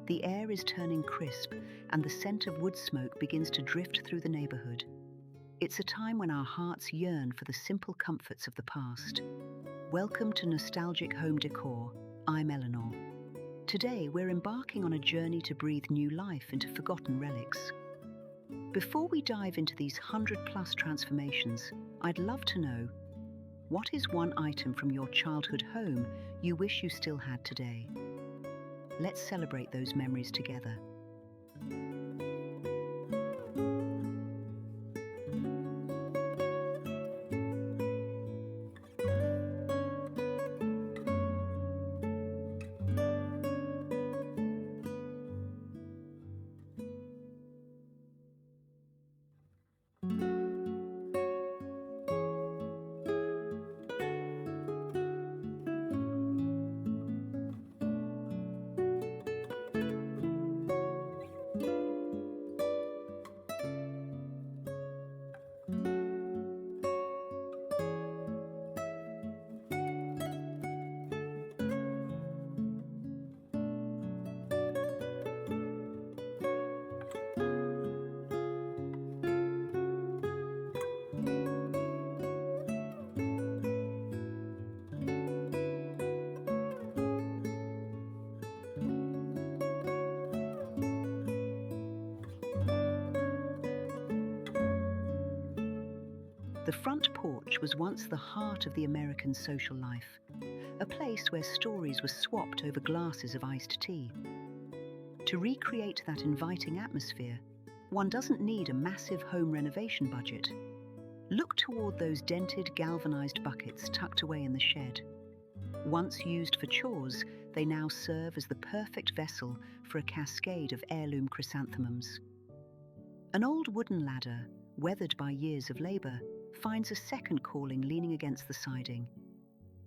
The air is turning crisp, and the scent of wood smoke begins to drift through the neighborhood. It's a time when our hearts yearn for the simple comforts of the past. Welcome to Nostalgic Home Decor. I'm Eleanor. Today, we're embarking on a journey to breathe new life into forgotten relics. Before we dive into these 100-plus transformations, I'd love to know, what is one item from your childhood home you wish you still had today? Let's celebrate those memories together. The front porch was once the heart of the American social life, a place where stories were swapped over glasses of iced tea. To recreate that inviting atmosphere, one doesn't need a massive home renovation budget. Look toward those dented, galvanized buckets tucked away in the shed. Once used for chores, they now serve as the perfect vessel for a cascade of heirloom chrysanthemums. An old wooden ladder, weathered by years of labor, finds a second calling leaning against the siding.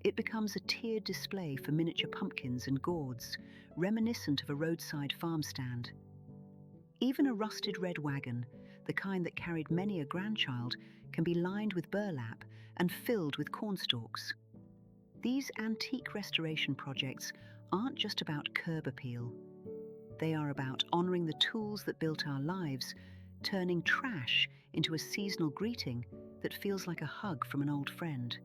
It becomes a tiered display for miniature pumpkins and gourds, reminiscent of a roadside farm stand. Even a rusted red wagon, the kind that carried many a grandchild, can be lined with burlap and filled with cornstalks. These antique restoration projects aren't just about curb appeal. They are about honoring the tools that built our lives, turning trash into a seasonal greeting that feels like a hug from an old friend.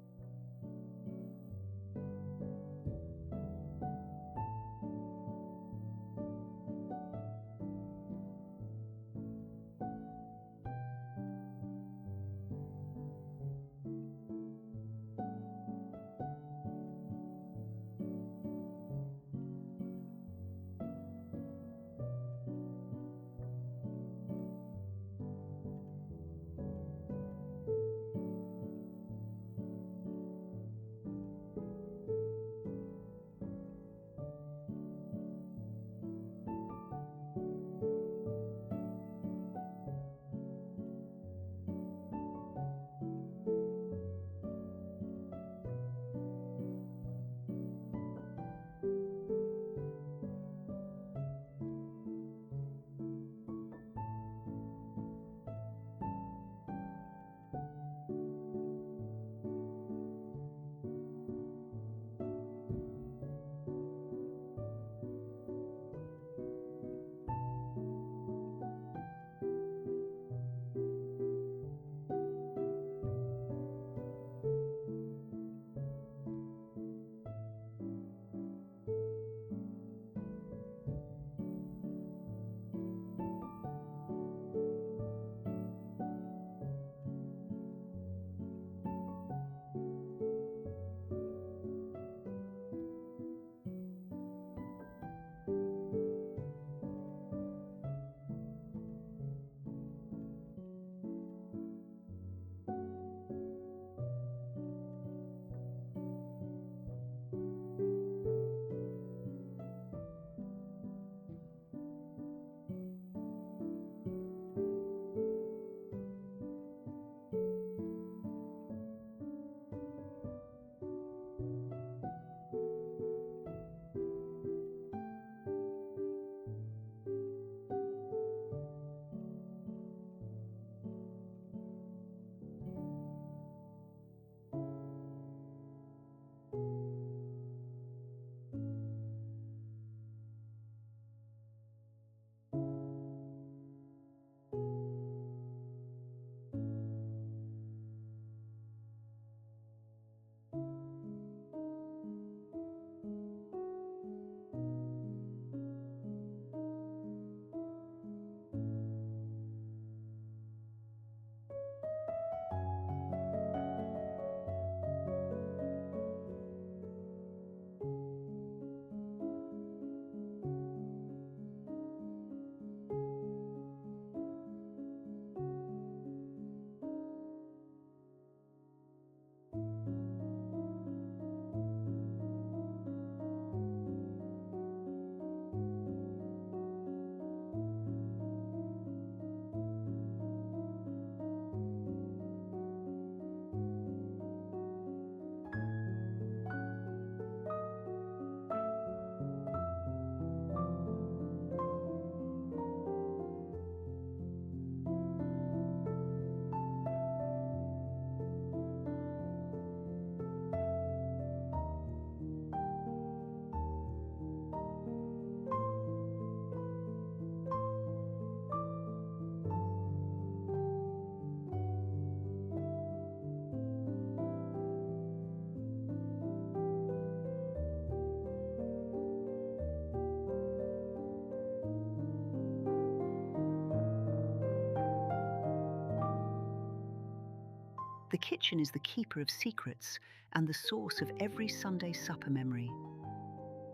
The kitchen is the keeper of secrets and the source of every Sunday supper memory.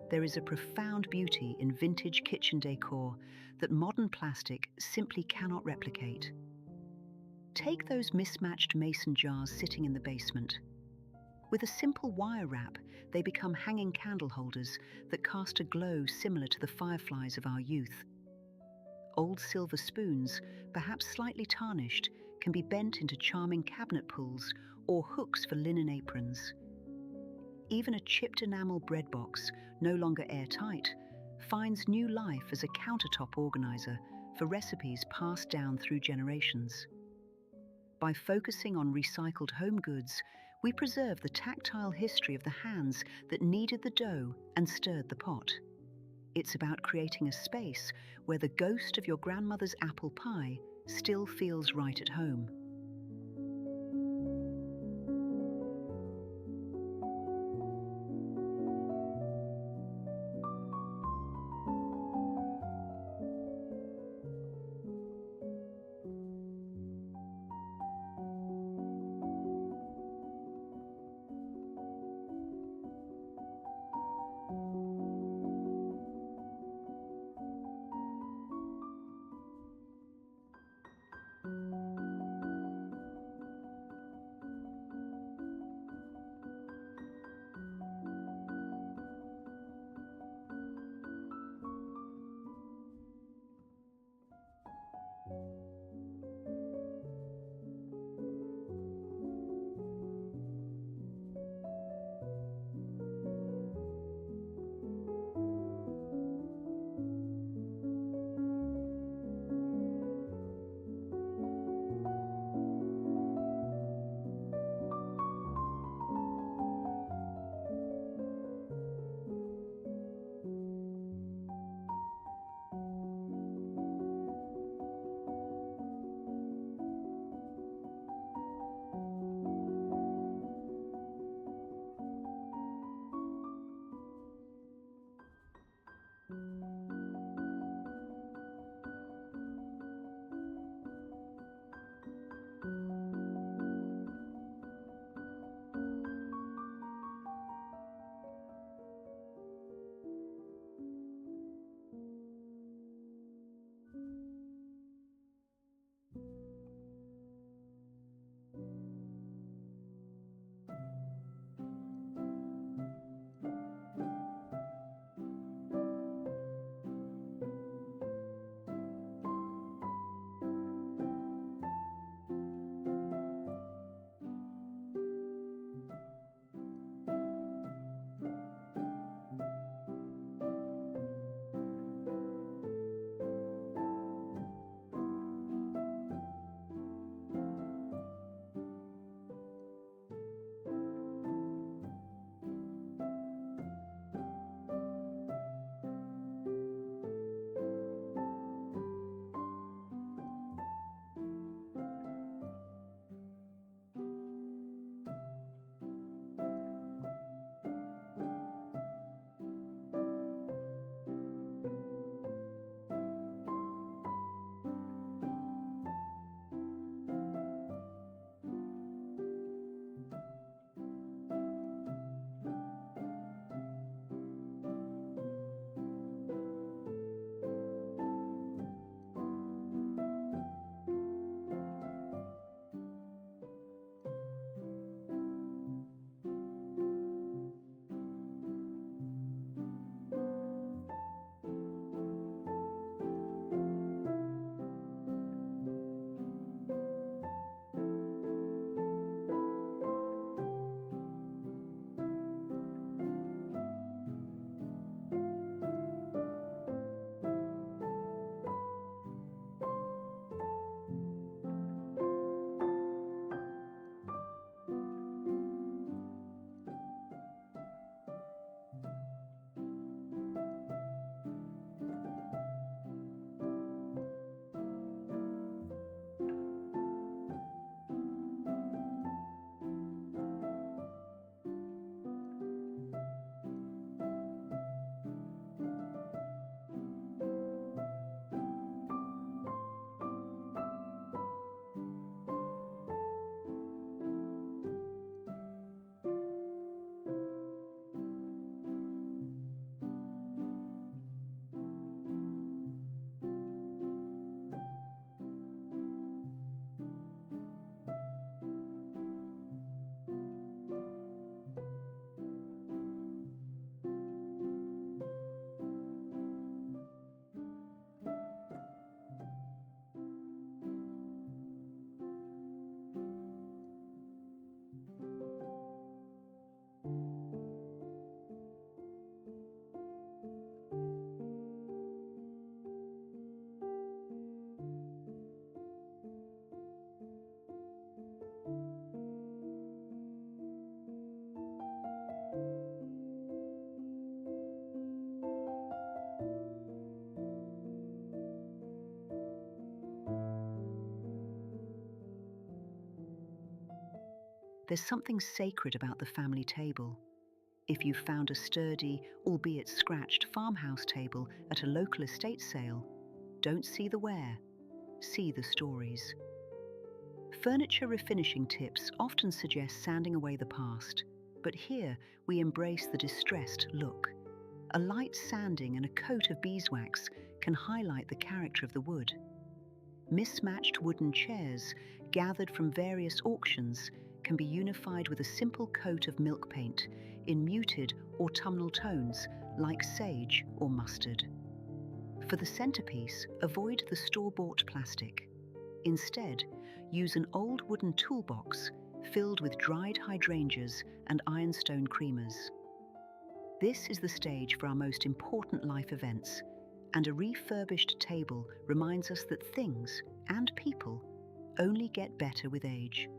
There is a profound beauty in vintage kitchen decor that modern plastic simply cannot replicate. Take those mismatched mason jars sitting in the basement. With a simple wire wrap, they become hanging candle holders that cast a glow similar to the fireflies of our youth. Old silver spoons, perhaps slightly tarnished, can be bent into charming cabinet pulls or hooks for linen aprons. Even a chipped enamel bread box, no longer airtight, finds new life as a countertop organizer for recipes passed down through generations. By focusing on recycled home goods, we preserve the tactile history of the hands that kneaded the dough and stirred the pot. It's about creating a space where the ghost of your grandmother's apple pie still feels right at home. There's something sacred about the family table. If you've found a sturdy, albeit scratched, farmhouse table at a local estate sale, don't see the wear, see the stories. Furniture refinishing tips often suggest sanding away the past, but here we embrace the distressed look. A light sanding and a coat of beeswax can highlight the character of the wood. Mismatched wooden chairs, gathered from various auctions, can be unified with a simple coat of milk paint in muted autumnal tones like sage or mustard. For the centerpiece, avoid the store-bought plastic. Instead, use an old wooden toolbox filled with dried hydrangeas and ironstone creamers. This is the stage for our most important life events, and a refurbished table reminds us that things and people only get better with age.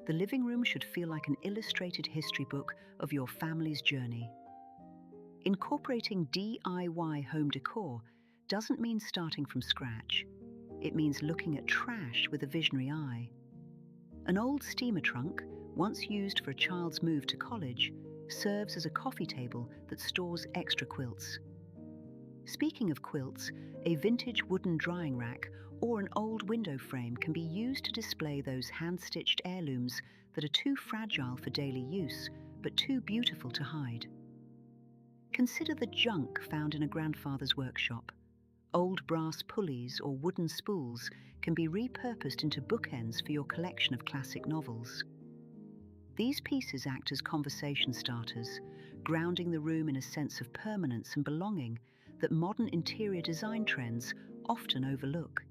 The living room should feel like an illustrated history book of your family's journey. Incorporating DIY home decor doesn't mean starting from scratch. It means looking at trash with a visionary eye. An old steamer trunk, once used for a child's move to college, serves as a coffee table that stores extra quilts. Speaking of quilts, a vintage wooden drying rack or an old window frame can be used to display those hand-stitched heirlooms that are too fragile for daily use, but too beautiful to hide. Consider the junk found in a grandfather's workshop. Old brass pulleys or wooden spools can be repurposed into bookends for your collection of classic novels. These pieces act as conversation starters, grounding the room in a sense of permanence and belonging that modern interior design trends often overlook.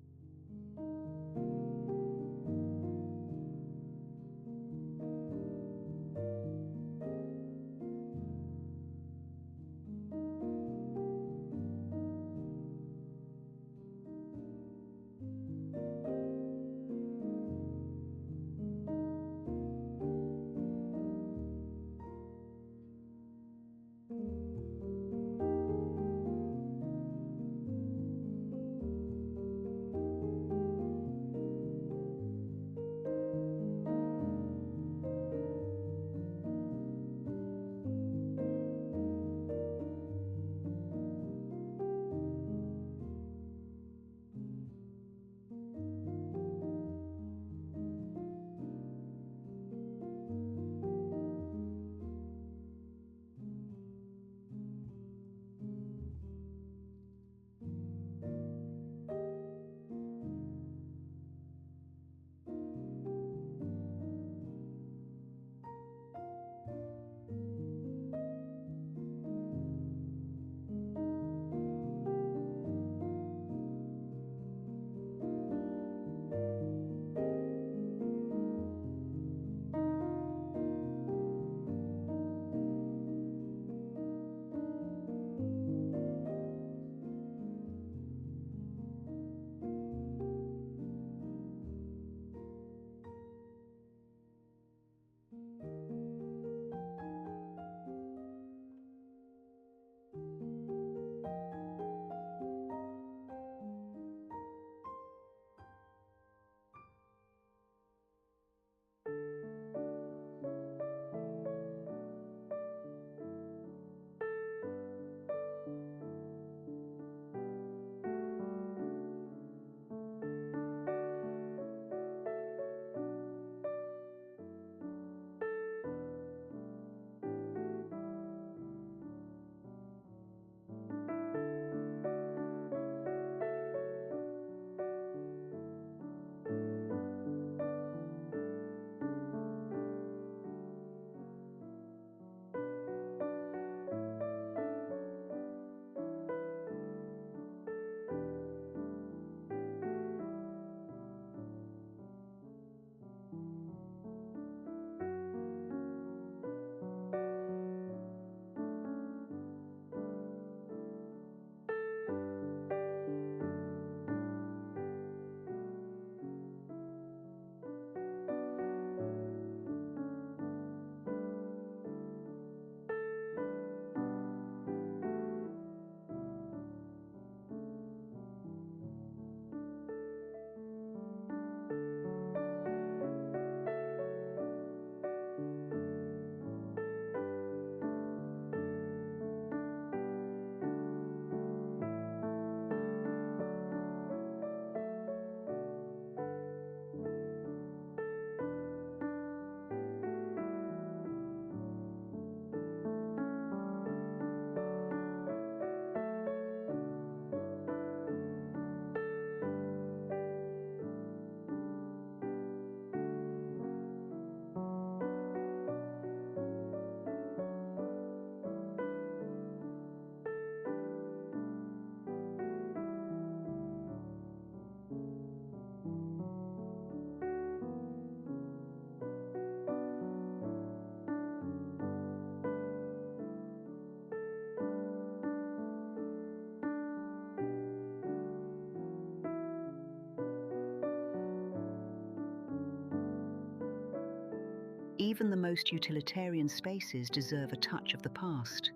Even the most utilitarian spaces deserve a touch of the past.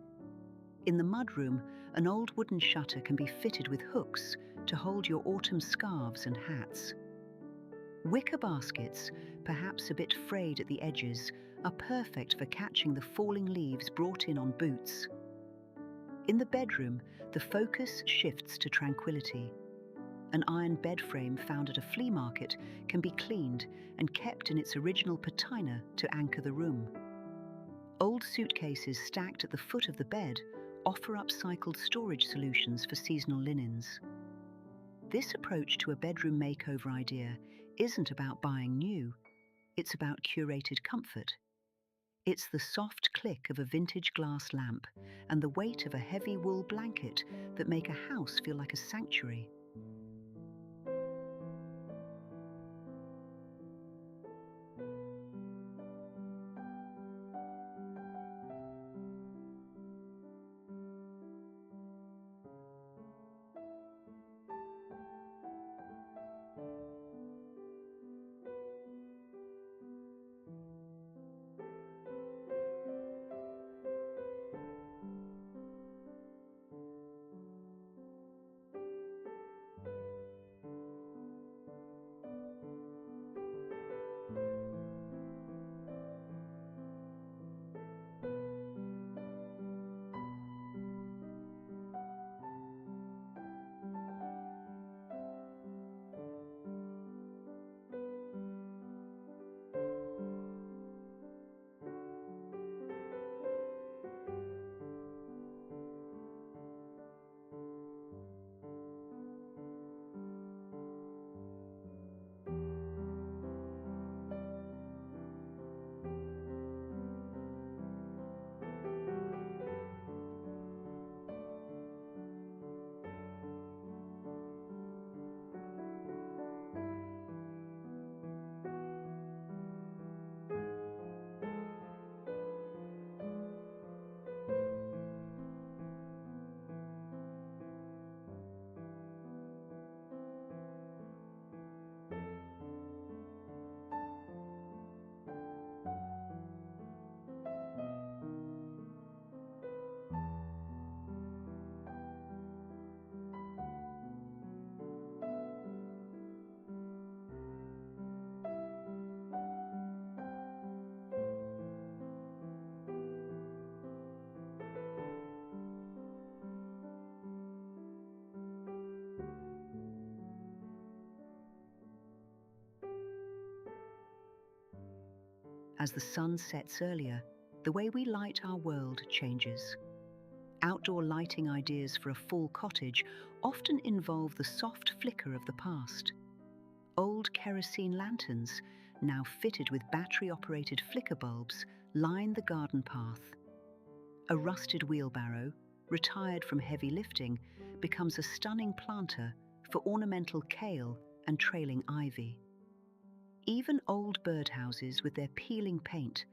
In the mudroom, an old wooden shutter can be fitted with hooks to hold your autumn scarves and hats. Wicker baskets, perhaps a bit frayed at the edges, are perfect for catching the falling leaves brought in on boots. In the bedroom, the focus shifts to tranquility. An iron bed frame found at a flea market can be cleaned and kept in its original patina to anchor the room. Old suitcases stacked at the foot of the bed offer upcycled storage solutions for seasonal linens. This approach to a bedroom makeover idea isn't about buying new, it's about curated comfort. It's the soft click of a vintage glass lamp and the weight of a heavy wool blanket that make a house feel like a sanctuary. As the sun sets earlier, the way we light our world changes. Outdoor lighting ideas for a fall cottage often involve the soft flicker of the past. Old kerosene lanterns, now fitted with battery-operated flicker bulbs, line the garden path. A rusted wheelbarrow, retired from heavy lifting, becomes a stunning planter for ornamental kale and trailing ivy. Even old birdhouses with their peeling paint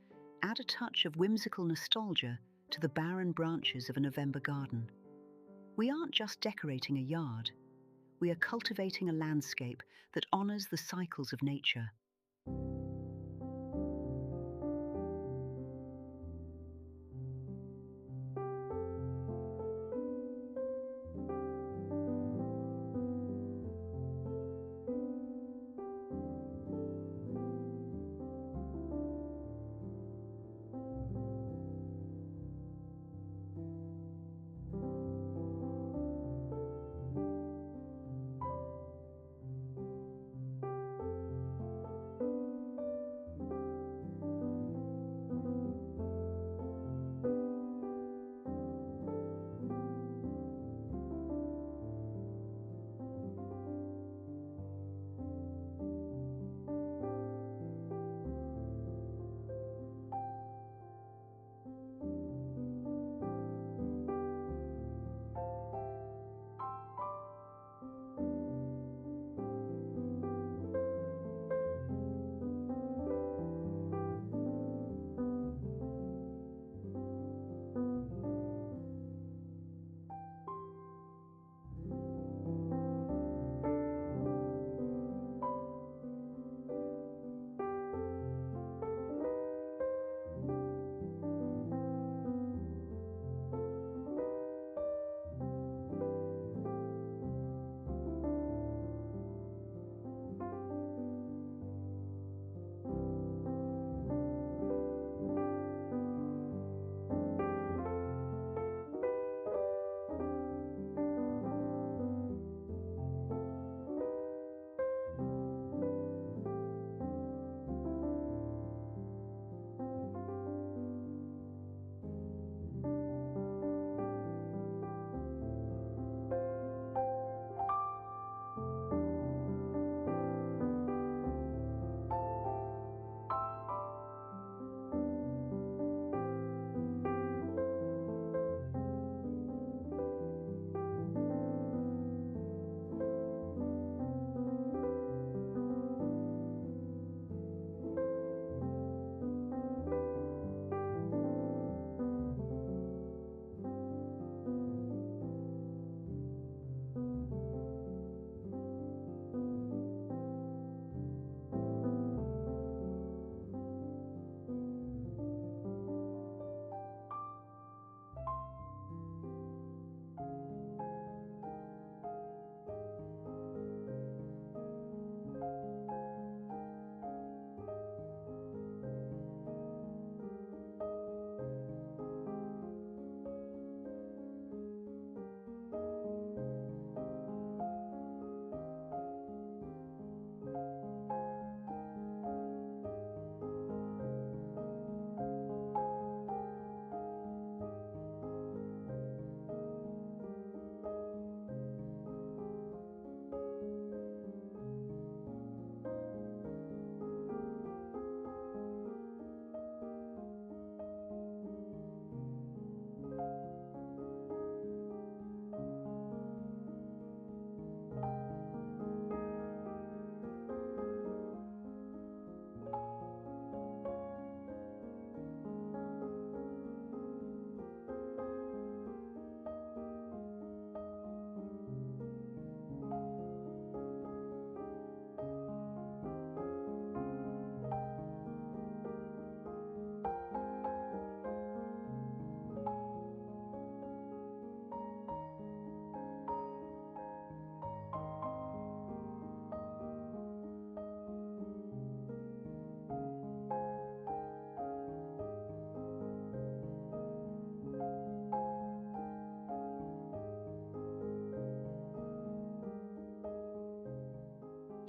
add a touch of whimsical nostalgia to the barren branches of a November garden. We aren't just decorating a yard, we are cultivating a landscape that honors the cycles of nature.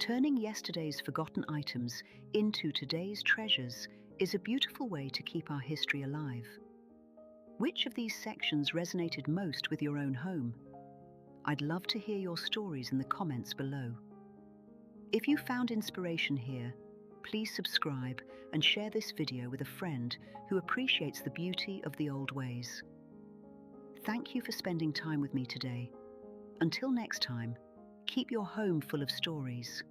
Turning yesterday's forgotten items into today's treasures is a beautiful way to keep our history alive. Which of these sections resonated most with your own home? I'd love to hear your stories in the comments below. If you found inspiration here, please subscribe and share this video with a friend who appreciates the beauty of the old ways. Thank you for spending time with me today. Until next time, keep your home full of stories.